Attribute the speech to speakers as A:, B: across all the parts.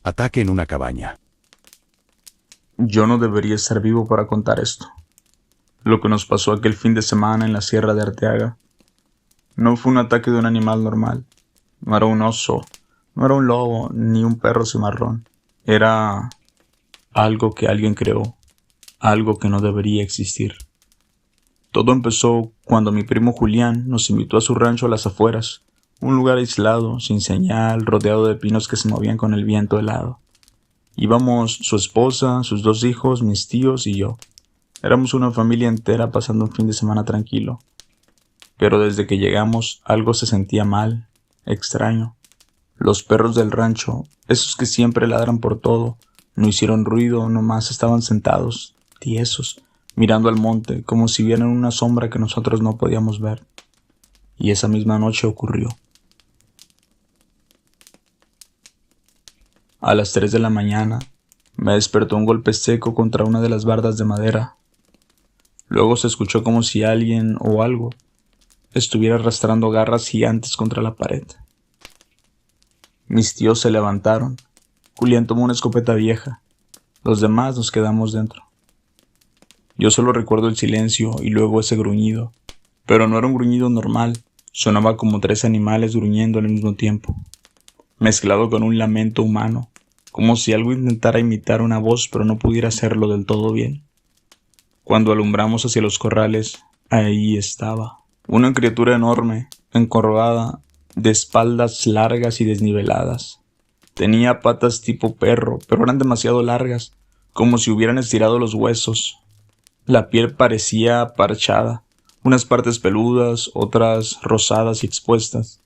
A: Ataque en una cabaña.
B: Yo no debería estar vivo para contar esto. Lo que nos pasó aquel fin de semana en la Sierra de Arteaga no fue un ataque de un animal normal. No era un oso, no era un lobo, ni un perro cimarrón. Era algo que alguien creó, algo que no debería existir. Todo empezó cuando mi primo Julián nos invitó a su rancho a las afueras, un lugar aislado, sin señal, rodeado de pinos que se movían con el viento helado. Íbamos su esposa, sus 2 hijos, mis tíos y yo. Éramos una familia entera pasando un fin de semana tranquilo. Pero desde que llegamos algo se sentía mal, extraño. Los perros del rancho, esos que siempre ladran por todo, no hicieron ruido, nomás estaban sentados, tiesos, mirando al monte, como si vieran una sombra que nosotros no podíamos ver. Y esa misma noche ocurrió. A las 3 de la mañana, me despertó un golpe seco contra una de las bardas de madera. Luego se escuchó como si alguien o algo estuviera arrastrando garras gigantes contra la pared. Mis tíos se levantaron. Julián tomó una escopeta vieja. Los demás nos quedamos dentro. Yo solo recuerdo el silencio y luego ese gruñido. Pero no era un gruñido normal. Sonaba como 3 animales gruñendo al mismo tiempo, mezclado con un lamento humano, como si algo intentara imitar una voz pero no pudiera hacerlo del todo bien. Cuando alumbramos hacia los corrales, ahí estaba. Una criatura enorme, encorvada, de espaldas largas y desniveladas. Tenía patas tipo perro, pero eran demasiado largas, como si hubieran estirado los huesos. La piel parecía parchada, unas partes peludas, otras rosadas y expuestas.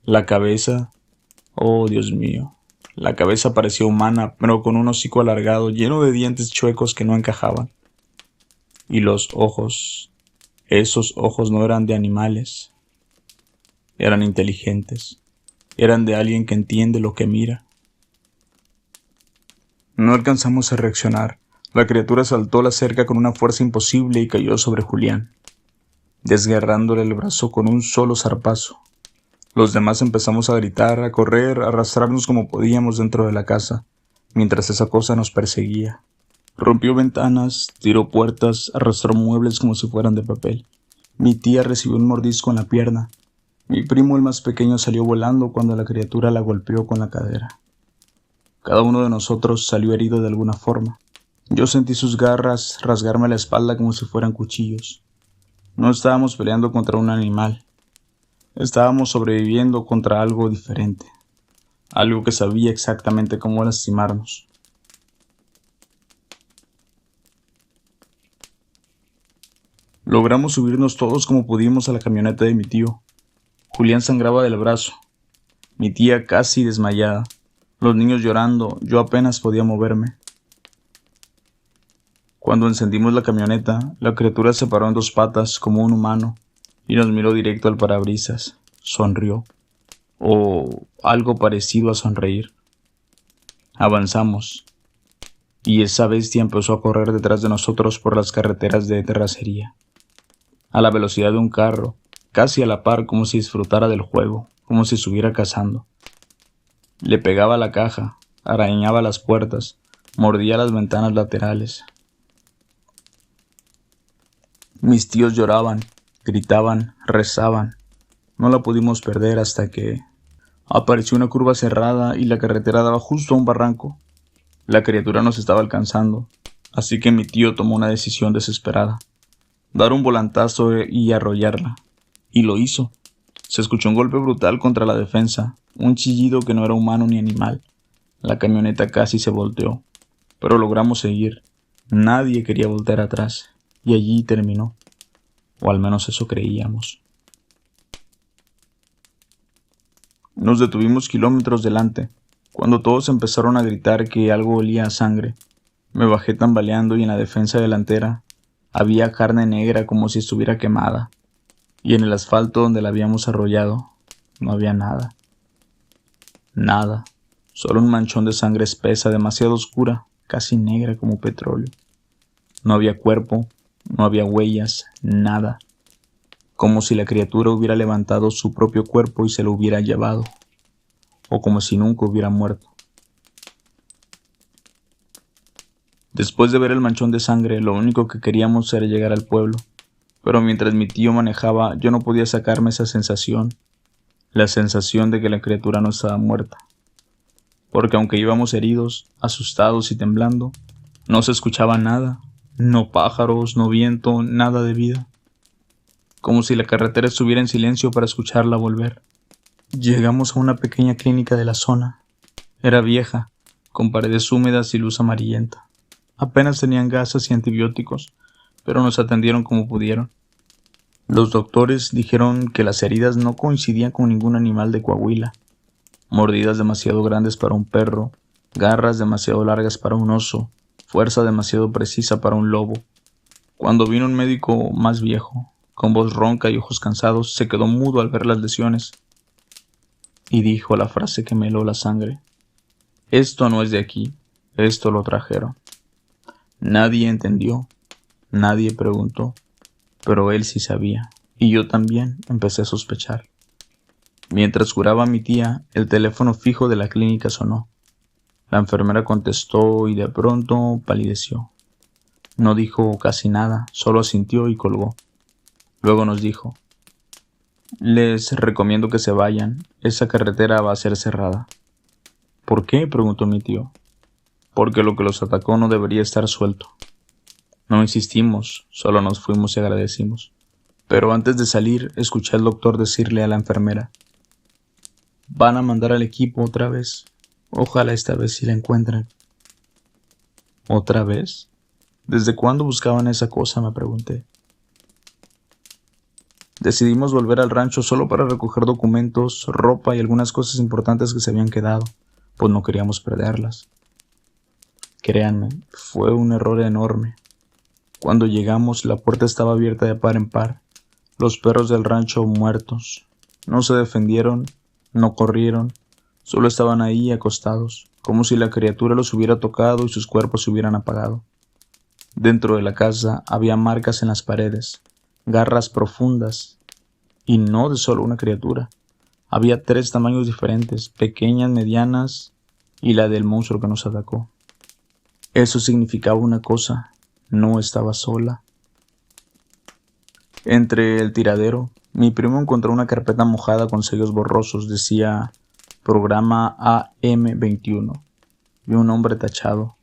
B: La cabeza, oh Dios mío, la cabeza parecía humana, pero con un hocico alargado, lleno de dientes chuecos que no encajaban. Y los ojos, esos ojos no eran de animales, eran inteligentes, eran de alguien que entiende lo que mira. No alcanzamos a reaccionar. La criatura saltó la cerca con una fuerza imposible y cayó sobre Julián, desgarrándole el brazo con un solo zarpazo. Los demás empezamos a gritar, a correr, a arrastrarnos como podíamos dentro de la casa, mientras esa cosa nos perseguía. Rompió ventanas, tiró puertas, arrastró muebles como si fueran de papel. Mi tía recibió un mordisco en la pierna. Mi primo, el más pequeño, salió volando cuando la criatura la golpeó con la cadera. Cada uno de nosotros salió herido de alguna forma. Yo sentí sus garras rasgarme la espalda como si fueran cuchillos. No estábamos peleando contra un animal. Estábamos sobreviviendo contra algo diferente. Algo que sabía exactamente cómo lastimarnos. Logramos subirnos todos como pudimos a la camioneta de mi tío. Julián sangraba del brazo. Mi tía casi desmayada. Los niños llorando. Yo apenas podía moverme. Cuando encendimos la camioneta, la criatura se paró en 2 patas como un humano y nos miró directo al parabrisas. Sonrió. O algo parecido a sonreír. Avanzamos. Y esa bestia empezó a correr detrás de nosotros por las carreteras de terracería. A la velocidad de un carro, casi a la par, como si disfrutara del juego, como si estuviera cazando. Le pegaba a la caja, arañaba las puertas, mordía las ventanas laterales. Mis tíos lloraban, gritaban, rezaban. No la pudimos perder hasta que apareció una curva cerrada y la carretera daba justo a un barranco. La criatura nos estaba alcanzando, así que mi tío tomó una decisión desesperada: dar un volantazo y arrollarla. Y lo hizo. Se escuchó un golpe brutal contra la defensa, un chillido que no era humano ni animal. La camioneta casi se volteó, pero logramos seguir. Nadie quería voltear atrás, y allí terminó. O al menos eso creíamos. Nos detuvimos kilómetros delante, cuando todos empezaron a gritar que algo olía a sangre. Me bajé tambaleando y en la defensa delantera había carne negra como si estuviera quemada, y en el asfalto donde la habíamos arrollado no había nada. Nada, solo un manchón de sangre espesa, demasiado oscura, casi negra como petróleo. No había cuerpo, no había huellas, nada. Como si la criatura hubiera levantado su propio cuerpo y se lo hubiera llevado, o como si nunca hubiera muerto. Después de ver el manchón de sangre, lo único que queríamos era llegar al pueblo, pero mientras mi tío manejaba, yo no podía sacarme esa sensación, la sensación de que la criatura no estaba muerta, porque aunque íbamos heridos, asustados y temblando, no se escuchaba nada, no pájaros, no viento, nada de vida, como si la carretera estuviera en silencio para escucharla volver. Llegamos a una pequeña clínica de la zona. Era vieja, con paredes húmedas y luz amarillenta. Apenas tenían gasas y antibióticos, pero nos atendieron como pudieron. Los doctores dijeron que las heridas no coincidían con ningún animal de Coahuila. Mordidas demasiado grandes para un perro, garras demasiado largas para un oso, fuerza demasiado precisa para un lobo. Cuando vino un médico más viejo, con voz ronca y ojos cansados, se quedó mudo al ver las lesiones y dijo la frase que me heló la sangre: «Esto no es de aquí, esto lo trajeron». Nadie entendió, nadie preguntó, pero él sí sabía, y yo también empecé a sospechar. Mientras curaba a mi tía, el teléfono fijo de la clínica sonó. La enfermera contestó y de pronto palideció. No dijo casi nada, solo asintió y colgó. Luego nos dijo: «Les recomiendo que se vayan, esa carretera va a ser cerrada». «¿Por qué?», preguntó mi tío. «Porque lo que los atacó no debería estar suelto». No insistimos, solo nos fuimos y agradecimos. Pero antes de salir, escuché al doctor decirle a la enfermera: «Van a mandar al equipo otra vez. Ojalá esta vez sí la encuentren». ¿Otra vez? ¿Desde cuándo buscaban esa cosa?, me pregunté. Decidimos volver al rancho solo para recoger documentos, ropa y algunas cosas importantes que se habían quedado, pues no queríamos perderlas. Créanme, fue un error enorme. Cuando llegamos, la puerta estaba abierta de par en par. Los perros del rancho muertos. No se defendieron, no corrieron, solo estaban ahí acostados, como si la criatura los hubiera tocado y sus cuerpos se hubieran apagado. Dentro de la casa había marcas en las paredes, garras profundas, y no de solo una criatura. Había 3 tamaños diferentes, pequeñas, medianas y la del monstruo que nos atacó. Eso significaba una cosa: no estaba sola. Entre el tiradero, mi primo encontró una carpeta mojada con sellos borrosos. Decía programa AM21 y un nombre tachado.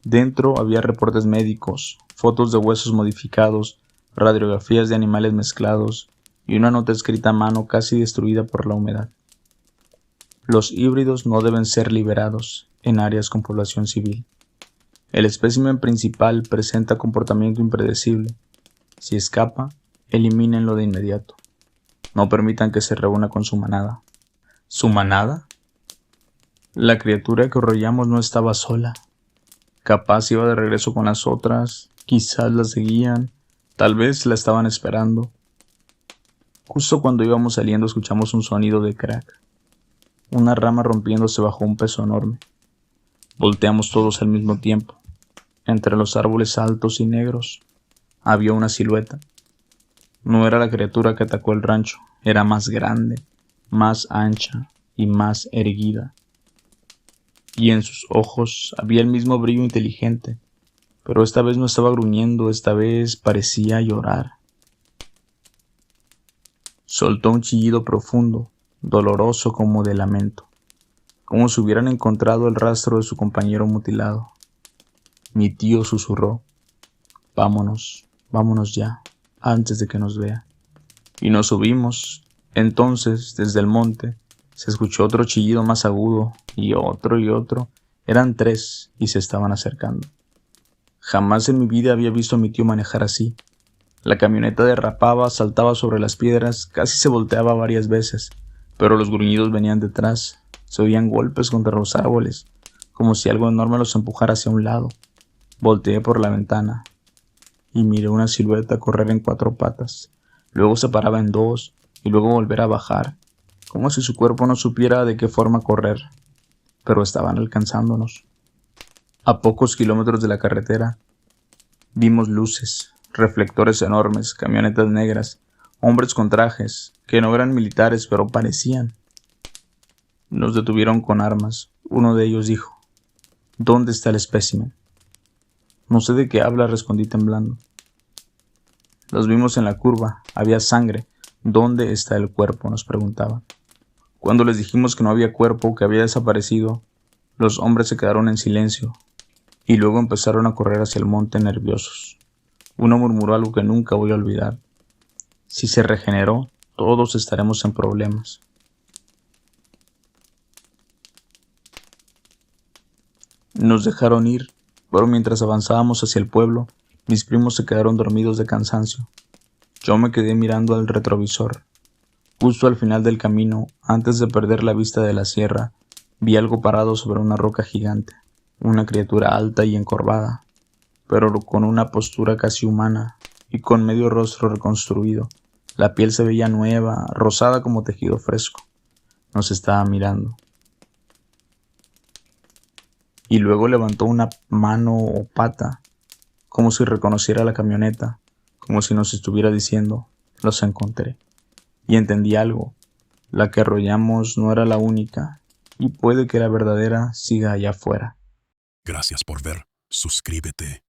B: Dentro había reportes médicos, fotos de huesos modificados, radiografías de animales mezclados y una nota escrita a mano casi destruida por la humedad. Los híbridos no deben ser liberados en áreas con población civil. El espécimen principal presenta comportamiento impredecible. Si escapa, elimínenlo de inmediato. No permitan que se reúna con su manada. ¿Su manada? La criatura que arrollamos no estaba sola. Capaz iba de regreso con las otras, quizás la seguían, tal vez la estaban esperando. Justo cuando íbamos saliendo escuchamos un sonido de crack. Una rama rompiéndose bajo un peso enorme. Volteamos todos al mismo tiempo. Entre los árboles altos y negros había una silueta. No era la criatura que atacó el rancho, era más grande, más ancha y más erguida. Y en sus ojos había el mismo brillo inteligente, pero esta vez no estaba gruñendo, esta vez parecía llorar. Soltó un chillido profundo, doloroso como de lamento, como si hubieran encontrado el rastro de su compañero mutilado. Mi tío susurró: «Vámonos, vámonos ya, antes de que nos vea». Y nos subimos. Entonces, desde el monte, se escuchó otro chillido más agudo, y otro y otro. Eran 3 y se estaban acercando. Jamás en mi vida había visto a mi tío manejar así. La camioneta derrapaba, saltaba sobre las piedras, casi se volteaba varias veces, pero los gruñidos venían detrás. Se oían golpes contra los árboles, como si algo enorme los empujara hacia un lado. Volteé por la ventana y miré una silueta correr en 4 patas. Luego se paraba en 2 y luego volver a bajar, como si su cuerpo no supiera de qué forma correr, pero estaban alcanzándonos. A pocos kilómetros de la carretera vimos luces, reflectores enormes, camionetas negras, hombres con trajes, que no eran militares pero parecían. Nos detuvieron con armas. Uno de ellos dijo: «¿Dónde está el espécimen?». No sé de qué habla, respondí temblando. Los vimos en la curva, había sangre. ¿Dónde está el cuerpo?, nos preguntaban. Cuando les dijimos que no había cuerpo, que había desaparecido, los hombres se quedaron en silencio y luego empezaron a correr hacia el monte nerviosos. Uno murmuró algo que nunca voy a olvidar. Si se regeneró, todos estaremos en problemas. Nos dejaron ir, pero mientras avanzábamos hacia el pueblo, mis primos se quedaron dormidos de cansancio. Yo me quedé mirando al retrovisor. Justo al final del camino, antes de perder la vista de la sierra, vi algo parado sobre una roca gigante, una criatura alta y encorvada, pero con una postura casi humana y con medio rostro reconstruido. La piel se veía nueva, rosada como tejido fresco. Nos estaba mirando. Y luego levantó una mano o pata, como si reconociera la camioneta, como si nos estuviera diciendo, los encontré. Y entendí algo, la que arrollamos no era la única, y puede que la verdadera siga allá afuera.
A: Gracias por ver. Suscríbete.